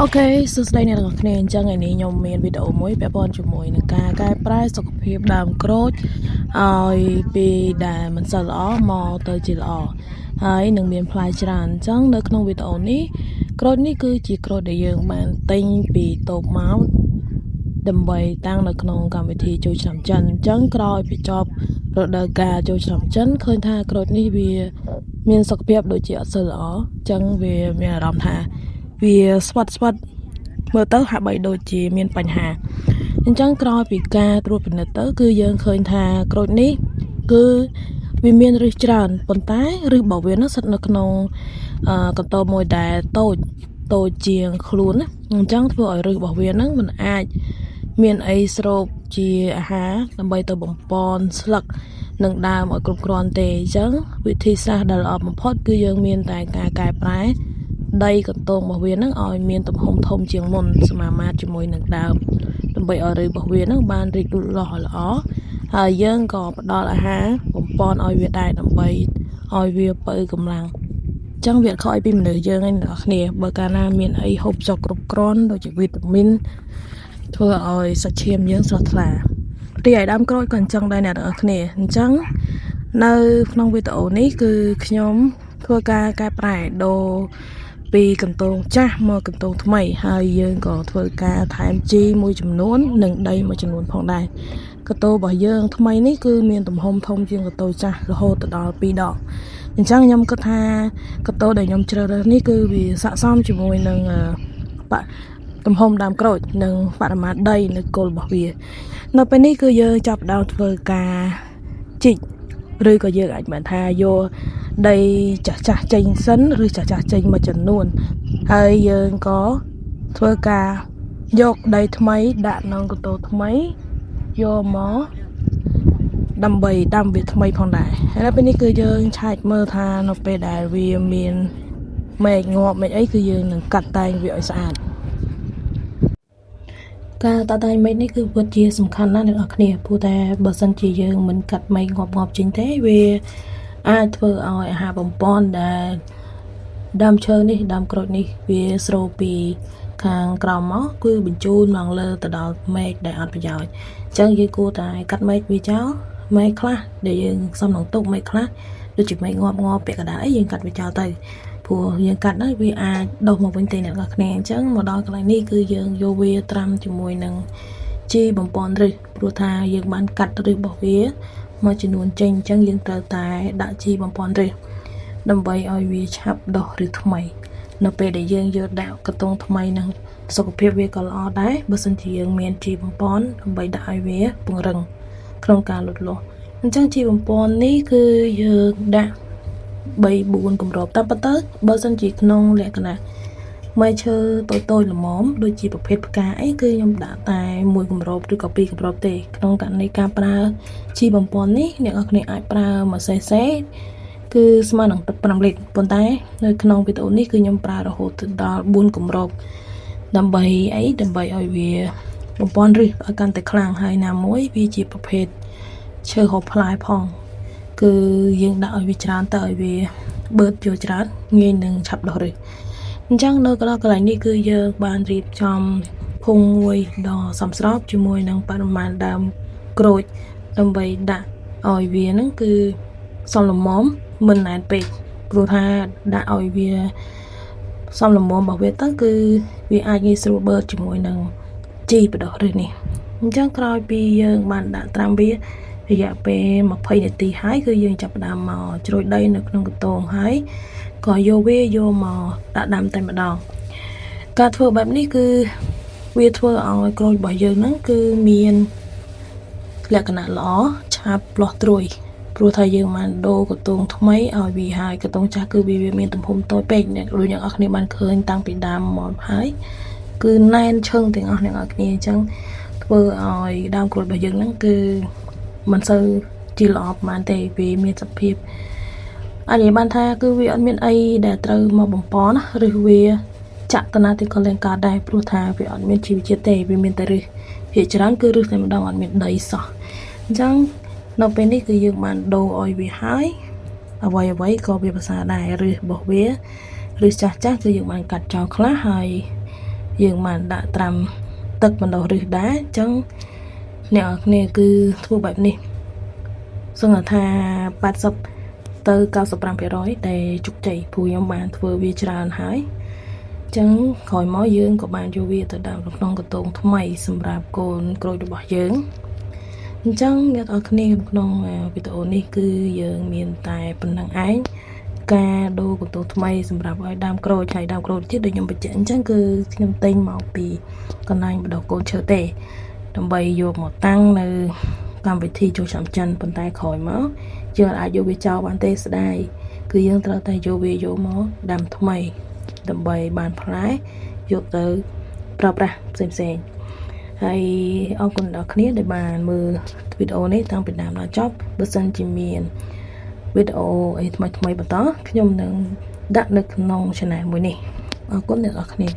អូខេសួស្តីអ្នកទាំងអស់គ្នាអញ្ចឹងថ្ងៃនេះខ្ញុំមានវីដេអូមួយពាក់ព័ន្ធជាមួយនឹងការកែប្រែសុខភាពដើមក្រូចឲ្យពីដែលមិនសូវល្អមកទៅជាល្អហើយនឹងមានផ្លែច្រើនអញ្ចឹងនៅក្នុងវីដេអូនេះក្រូចនេះគឺជាក្រូចដែលយើងបានទិញពីតូបមកដើម្បីតាំងនៅក្នុងកម្មវិធីចូលឆ្នាំចិនអញ្ចឹងក្រោយពីចប់រដូវកាលចូលឆ្នាំចិនឃើញថាក្រូចនេះវាមានសុខភាពដូចជាអត់សូវល្អអញ្ចឹងវាមានអារម្មណ៍ថាវាស្វិតមើលទៅហាក់បីដូចជាមានបញ្ហាអញ្ចឹងក្រោយពីការត្រួតពិនិត្យទៅគឺយើងឃើញថាក្រូចនេះគឺវាមានឫសច្រើនប៉ុន្តែឫសរបស់វានោះស្ថិតនៅក្នុងកន្ទោបមួយដែលតូចជាងខ្លួនណាអញ្ចឹងធ្វើឲ្យឫសរបស់វានឹងមិនអាចមានអីស្រូបជាអាហារដើម្បីទៅបំពន់ស្លឹកនឹងដើមឲ្យគ្រប់គ្រាន់ទេអញ្ចឹងវិធីសាស្ត្រដែលល្អបំផុតគឺយើងមានតែការកែប្រែដីកន្ទោងរបស់វានឹងឲ្យមានទំហំធំជាងមុនសមាមាត្រជាមួយនឹងដើមដើម្បីឲ្យឫសរបស់វានឹងបានរីកលូតលាស់ល្អហើយយើងក៏ផ្ដល់អាហារបំពន់ឲ្យវាដែរដើម្បីឲ្យវាបើកម្លាំងចឹងវាខ້ອຍពីមនុស្សយើងឯងអ្នកនរគ្នាបើកាលណាមានអីហូបចុកគ្រប់គ្រាន់ដូចជាវីតាមីនធ្វើឲ្យសាច់ឈាមយើងស្រស់ថ្លារីឯដើមក្រូចក៏អញ្ចឹងដែរអ្នកនរគ្នាអញ្ចឹងនៅក្នុងវីដេអូនេះគឺខ្ញុំធ្វើការកែប្រែដូរពីកន្ទោងចាស់មកកន្ទោងថ្មីហើយយើងក៏ធ្វើការថែមជីមួយចំនួននិងដីមួយចំនួនផងដែរកន្ទោងរបស់យើងថ្មីនេះគឺមានទំហំធំជាងកន្ទោងចាស់រហូតដល់2ដងអញ្ចឹងខ្ញុំគិតថាកន្ទោងដែលខ្ញុំជ្រើសរើសនេះគឺវាស័ក្តិសមជាមួយនឹងទំហំដើមក្រូចនិងបរិមាណដីនៅគល់របស់វានៅពេលនេះគឺយើងចាប់ផ្ដើមធ្វើការជីកឬក៏យើងអាចបានថាយកដីចាស់ចេញសិនឬចាស់ចេញមួយចំនួនហើយយើងក៏ធ្វើការយកដីថ្មីដាក់ក្នុងកន្ទោងថ្មីយកមកដើម្បីដាំវាថ្មីផងដែរហើយនៅពេលនេះគឺយើងឆែកមើលថានៅពេលដែលវាមានមែកងាប់មែកអីគឺយើងនឹងកាត់តែងវាឲ្យស្អាតការតាក់តែងមែកនេះគឺពិតជាសំខាន់ណាស់អ្នកនរគ្នាព្រោះតែបើសិនជាយើងមិនកាត់មែកងាប់ចេញទេវាអាចធ្វើឲ្យអាហារបំពន់ដែលដើមឈើនេះដើមក្រូចនេះវាស្រូបពីខាងក្រោមមកគឺបញ្ជូនមកលើទៅដល់មែកដែលអត់ប្រយោជន៍អញ្ចឹងយើងគួរតែកាត់មែកវាចោលមែកខ្លះដែលយើងសំក្នុងទុកមែកខ្លះដូចជាមែកងាប់ពាក់កណ្ដាលអីយើងកាត់វាចោលទៅព្រោះយើងកាត់ហើយវាអាចដុះមកវិញទេអ្នកនរគ្នាអញ្ចឹងមកដល់កន្លែងនេះគឺយើងយកវាត្រាំជាមួយនឹងជីបំពន់ឫសព្រោះថាយើងបានកាត់ឫសរបស់វាមួយចំនួនចេញអញ្ចឹងយើងត្រូវតែដាក់ជីបំពន់ឫសដើម្បីឲ្យវាឆាប់ដុះឫសថ្មីនៅពេលដែលយើងយកដាក់កន្ទោងថ្មីនឹងសុខភាពវាក៏ល្អដែរបើសិនជាយើងមានជីបំពន់ដើម្បីដាក់ឲ្យវាពង្រឹងក្នុងការលូតលាស់អញ្ចឹងជីបំពន់នេះគឺយើងដាក់3-4គម្របតាមពិតទៅបើសិនជាក្នុងលក្ខណៈមែកឈើតូចល្មមដូចជាប្រភេទផ្កាអីគឺខ្ញុំដាក់តែ1គម្របឬក៏2គម្របទេក្នុងករណីការប្រើជីបំពន់នេះអ្នកនរគ្នាអាចប្រើ1សេសេគឺស្មើនឹងទឹក5លីត្រប៉ុន្តែនៅក្នុងវីដេអូនេះគឺខ្ញុំប្រើរហូតដល់4គម្របដើម្បីឲ្យវាបំពន់ឫសឲ្យកាន់តែខ្លាំងហើយណាមួយវាជាប្រភេទឈើហូបផ្លែផងគឺយើងដាក់ឲ្យវាច្រើនទៅឲ្យវាបឺតយកច្រើនងាយនឹងឆាប់ដុះឫសអញ្ចឹងនៅកន្លែងនេះគឺយើងបានរៀបចំភុងមួយដ៏សមស្របជាមួយនឹងបរិមាណដើមក្រូចដើម្បីដាក់ឲ្យវានឹងគឺសមល្មមមិនណែនពេកព្រោះថាដាក់ឲ្យវាសមល្មមរបស់វាទៅគឺវាអាចងាយស្រួលបឺតជាមួយនឹងជីបដោះឫសនេះអញ្ចឹងក្រោយពីយើងបានដាក់ត្រាំវារយៈពេល20នាទីហើយគឺយើងចាប់ផ្ដើមមកជ្រោយដីនៅក្នុងកន្ទោងហើយក៏យកមកដាក់ដាំតែម្ដងការធ្វើបែបនេះគឺវាធ្វើឲ្យក្រូចរបស់យើងហ្នឹងគឺមានលក្ខណៈល្អឆាប់លាស់ត្រួយព្រោះថាយើងបានដូរកន្ទោងថ្មីឲ្យវាហើយកន្ទោងចាស់គឺវាមានទំហំតូចពេកអ្នកដូចអ្នកនរគ្នាបានឃើញតាំងពីដើមមកហើយគឺណែនឈឹងទាំងអស់អ្នកនរគ្នាអញ្ចឹងធ្វើឲ្យដើមក្រូចរបស់យើងហ្នឹងគឺមិនសូវជាល្អប្រហែលទេវាមានសភាពអាចនិយាយបានថាគឺវាអត់មានអីដែលត្រូវមកបំពន់ឬវាចាក់តាណាទីក៏លែងកើតដែរព្រោះថាវាអត់មានជីវជាតិទេវាមានតែឫសភាគច្រើនគឺឫសតែម្ដងអត់មានដីសោះអញ្ចឹងនៅពេលនេះគឺយើងបានដូរឲ្យវាហើយអ្វីក៏វាភាសាដែរឫសរបស់វាឫសចាស់គឺយើងបានកាត់ចោលខ្លះហើយ យើងបានដាក់ត្រាំទឹកបណ្ដុះឫសដែរអញ្ចឹងអ្នកនរគ្នាគឺធ្វើបែបនេះសង្ឃថា80ទៅ95%ដែលជោគជ័យព្រោះខ្ញុំបានធ្វើវាច្រើនហើយអញ្ចឹងក្រោយមកយើងក៏បានយកវាទៅដាក់នៅក្នុងកន្ទោងថ្មីសម្រាប់កូនក្រូចរបស់យើងអញ្ចឹងអ្នកនរគ្នាក្នុងវីដេអូនេះគឺយើងមានតែប៉ុណ្្នឹងឯងការដូរកន្ទោងថ្មីសម្រាប់ឲ្យដើមក្រូចហើយដើមក្រូចទៀតដូចខ្ញុំបញ្ជាក់អញ្ចឹងគឺខ្ញុំទិញមកពីកន្លែងបដោះកូនឈើទេដើម្បីយកមកតាំងនៅកម្មវិធីចូលឆ្នាំចិនប៉ុន្តែក្រោយមកយើងអាចយកវាចោលបានទេស្ដាយគឺយើងត្រូវតែយកវាយកមកដាំថ្មីដើម្បីបានផ្លែយកទៅប្រើប្រាស់ផ្សេងៗហើយអរគុណដល់គ្នាដែលបានមើលវីដេអូនេះតាំងពីដើមដល់ចប់បើសិនជាមានវីដេអូអីថ្មីៗបន្តខ្ញុំនឹងដាក់នៅក្នុង channel មួយនេះអរគុណអ្នកនរគ្នា